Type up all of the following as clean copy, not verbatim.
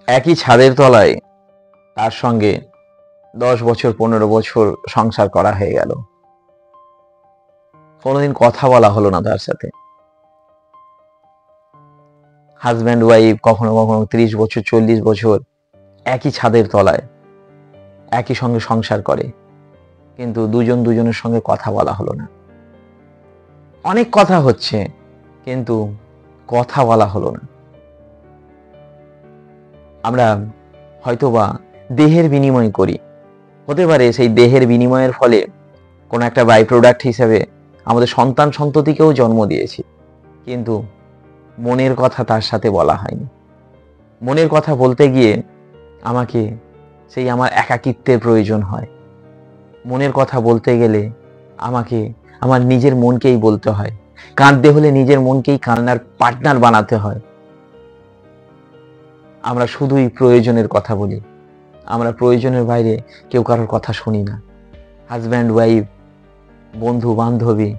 একই ছাদের তলায় তার সঙ্গে 10 বছর 15 বছর সংসার করা হয়ে গেল, কোনোদিন কথা বলা হলো না তার সাথে। হাজব্যান্ড ওয়াইফ কখনো কখনো 30 বছর 40 বছর একই ছাদের তলায় একই সঙ্গে সংসার করে, কিন্তু দুজন দুজনের সঙ্গে কথা বলা হলো না। অনেক কথা হচ্ছে কিন্তু কথা বলা হলো না। আমরা হয়তোবা দেহের বিনিময় করি, হতে পারে সেই দেহের বিনিময়ের ফলে কোনো একটা বাই প্রোডাক্ট হিসেবে আমাদের সন্তান সন্ততিকেও জন্ম দিয়েছি, কিন্তু মনের কথা তার সাথে বলা হয়নি। মনের কথা বলতে গিয়ে আমাকে সেই আমার একাকিত্বের প্রয়োজন হয়। মনের কথা বলতে গেলে আমাকে আমার নিজের মনকেই বলতে হয়। কাঁদতে হলে নিজের মনকেই কান্নার পার্টনার বানাতে হয়। আমরা শুধুই প্রয়োজনের কথা বলি, আমরা প্রয়োজনের বাইরে কেউ কারোর কথা শুনি না। হাজব্যান্ড ওয়াইফ, বন্ধু বান্ধবী,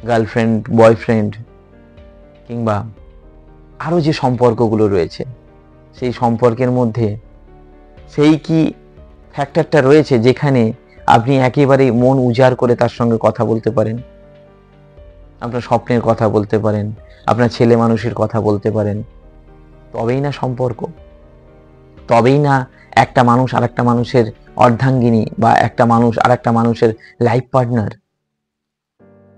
গার্লফ্রেন্ড বয়ফ্রেন্ড, কিংবা আরো যে সম্পর্কগুলো রয়েছে, সেই সম্পর্কের মধ্যে সেই কি ফ্যাক্টরটা রয়েছে যেখানে আপনি একেবারে মন উজাড় করে তার সঙ্গে কথা বলতে পারেন, আপনার স্বপ্নের কথা বলতে পারেন, আপনার ছেলে মানুষের কথা বলতে পারেন, তবেই না সম্পর্ক, তবেই না একটা মানুষ আর একটা মানুষের অর্ধাঙ্গিনী, বা একটা মানুষ আর একটা মানুষের লাইফ পার্টনার।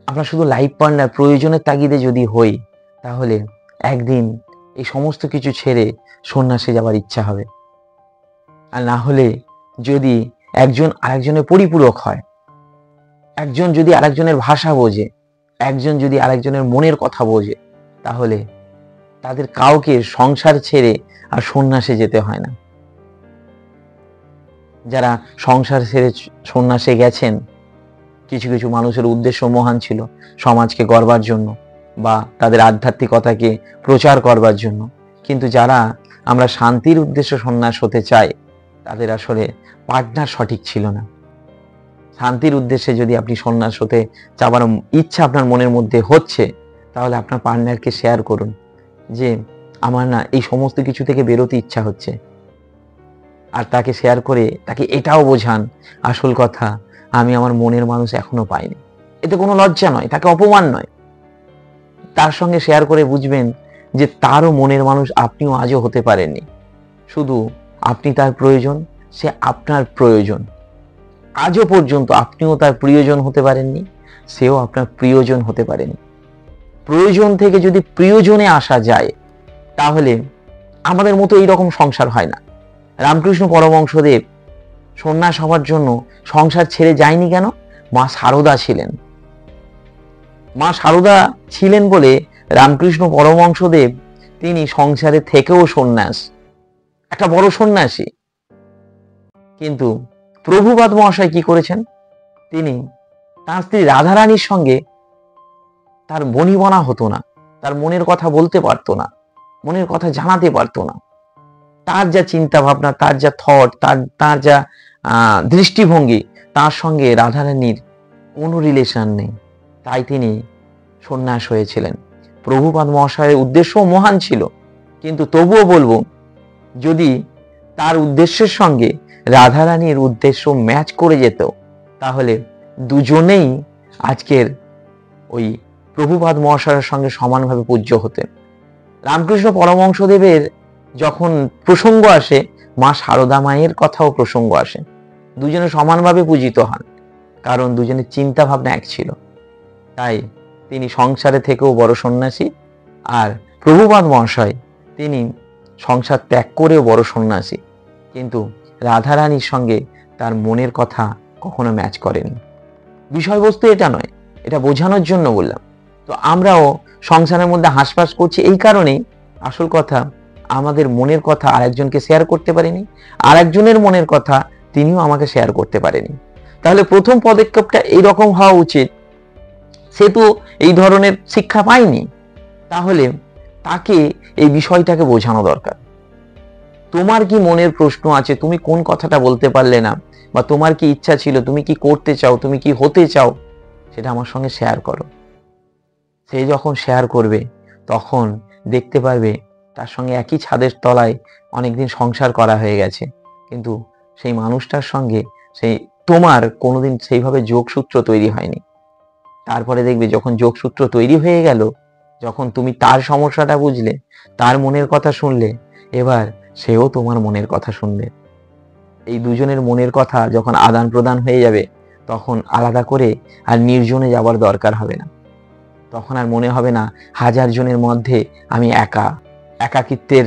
আমরা শুধু লাইফ পার্টনার প্রয়োজনের তাগিদে যদি হই, তাহলে একদিন এই সমস্ত কিছু ছেড়ে সন্ন্যাসে যাবার ইচ্ছা হবে। আর না হলে যদি একজন আরেকজনের পরিপূরক হয়, একজন যদি আরেকজনের ভাষা বোঝে, একজন যদি আরেকজনের মনের কথা বোঝে, তাহলে তাদের কাউকে সংসার ছেড়ে আর সন্ন্যাসে যেতে হয় না। যারা সংসার ছেড়ে সন্ন্যাসে গেছেন, কিছু কিছু মানুষের উদ্দেশ্য মহান ছিল, সমাজকে গড়বার জন্য বা তাদের আধ্যাত্মিকতাকে প্রচার করবার জন্য। কিন্তু যারা আমরা শান্তির উদ্দেশ্যে সন্ন্যাস হতে চাই, তাদের আসলে পার্টনার সঠিক ছিল না। শান্তির উদ্দেশ্যে যদি আপনি সন্ন্যাস হতে চাবার ইচ্ছা আপনার মনের মধ্যে হচ্ছে, তাহলে আপনার পার্টনারকে শেয়ার করুন যে আমার না এই সমস্ত কিছু থেকে বেরোতে ইচ্ছা হচ্ছে। আর তাকে শেয়ার করে তাকে এটাও বোঝান, আসল কথা আমি আমার মনের মানুষ এখনো পাইনি। এতে কোনো লজ্জা নয়, তাকে অপমান নয়। তার সঙ্গে শেয়ার করে বুঝবেন যে তারও মনের মানুষ আপনিও আজও হতে পারেননি। শুধু আপনি তার প্রয়োজন, সে আপনার প্রয়োজন। আজও পর্যন্ত আপনিও তার প্রিয়জন হতে পারেননি, সেও আপনার প্রিয়জন হতে পারেনি। প্রয়োজন থেকে যদি প্রিয়জনে আসা যায়, তাহলে আমাদের মতো এইরকম সংসার হয় না। রামকৃষ্ণ পরমহংসদেব সন্ন্যাস হওয়ার জন্য সংসার ছেড়ে যায়নি কেন? মা সারদা ছিলেন। মা সারদা ছিলেন বলে রামকৃষ্ণ পরমহংসদেব তিনি সংসারে থেকেও সন্ন্যাস, একটা বড় সন্ন্যাসী। কিন্তু প্রভুপাদ মহাশয় কি করেছেন? তিনি তার স্ত্রী রাধারানীর সঙ্গে তার বনিবনা হতো না, তার মনের কথা বলতে পারতো না, মনের কথা জানাতে পারতো না। তার যা চিন্তা ভাবনা, তার যা থট, তার যা দৃষ্টিভঙ্গি, তার সঙ্গে রাধারানীর কোনো রিলেশন নেই। তাই তিনি সন্ন্যাস হয়েছিলেন। প্রভুপাদ মহাশয়ের উদ্দেশ্য মহান ছিল, কিন্তু তবুও বলবো, যদি তার উদ্দেশ্যের সঙ্গে রাধারানীর উদ্দেশ্য ম্যাচ করে যেত, তাহলে দুজনেই আজকের ওই প্রভুপাদ মহাশয়ের সঙ্গে সমানভাবে পূজ্য হতেন। রামকৃষ্ণ পরমহংসদেবের যখন প্রসঙ্গ আসে, মা সারদা মায়ের কথাও প্রসঙ্গ আসে, দুজনে সমানভাবে পূজিত হন, কারণ দুজনের চিন্তা ভাবনা এক ছিল। তাই তিনি সংসারে থেকেও বড় সন্ন্যাসী, আর প্রভুপাদ মহাশয় তিনি সংসার ত্যাগ করেও বড় সন্ন্যাসী, কিন্তু রাধারানীর সঙ্গে তার মনের কথা কখনো ম্যাচ করেনি। বিষয়বস্তু এটা নয়, এটা বোঝানোর জন্য বললাম। তো আমরাও সংসারের মধ্যে হাঁসফাঁস করছি এই কারণেই, আসল কথা আমাদের মনের কথা আরেকজনকে শেয়ার করতে পারিনি, আরেকজনের মনের কথা তিনিও আমাকে শেয়ার করতে পারেনি। তাহলে প্রথম পদক্ষেপটা এইরকম হওয়া উচিত, সে তো এই ধরনের শিক্ষা পায়নি, তাহলে তাকে এই বিষয়টাকে বোঝানো দরকার। তোমার কি মনের প্রশ্ন আছে, তুমি কোন কথাটা বলতে পারলে না, বা তোমার কি ইচ্ছা ছিল, তুমি কি করতে চাও, তুমি কি হতে চাও, সেটা আমার সঙ্গে শেয়ার করো। সে যখন শেয়ার করবে, তখন দেখতে পারবে তার সঙ্গে একই ছাদের তলায় অনেকদিন সংসার করা হয়ে গেছে, কিন্তু সেই মানুষটার সঙ্গে সেই তোমার কোনোদিন সেইভাবে যোগসূত্র তৈরি হয়নি। তারপরে দেখবে যখন যোগসূত্র তৈরি হয়ে গেল, যখন তুমি তার সমস্যাটা বুঝলে, তার মনের কথা শুনলে, এবার সেও তোমার মনের কথা শুনবে। এই দুজনের মনের কথা যখন আদান প্রদান হয়ে যাবে, তখন আলাদা করে আর নির্জনে যাবার দরকার হবে না। তখন আর মনে হবে না হাজার জনের মধ্যে আমি একা। একাকিত্বের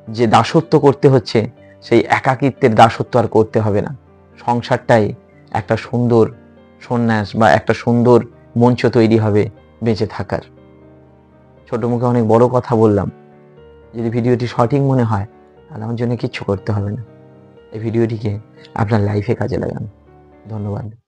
যে দাসত্ব করতে হচ্ছে, সেই একাকিত্বের দাসত্ব আর করতে হবে না। সংসারটাই একটা সুন্দর সন্ন্যাস বা একটা সুন্দর মঞ্চ তৈরি হবে বেঁচে থাকার। ছোট মুখে অনেক বড় কথা বললাম। যদি ভিডিওটি সঠিক মনে হয় তাহলে আমার জন্য কিচ্ছু করতে হবে না। এই ভিডিওটিকে আপনার লাইফে কাজে লাগান। ধন্যবাদ।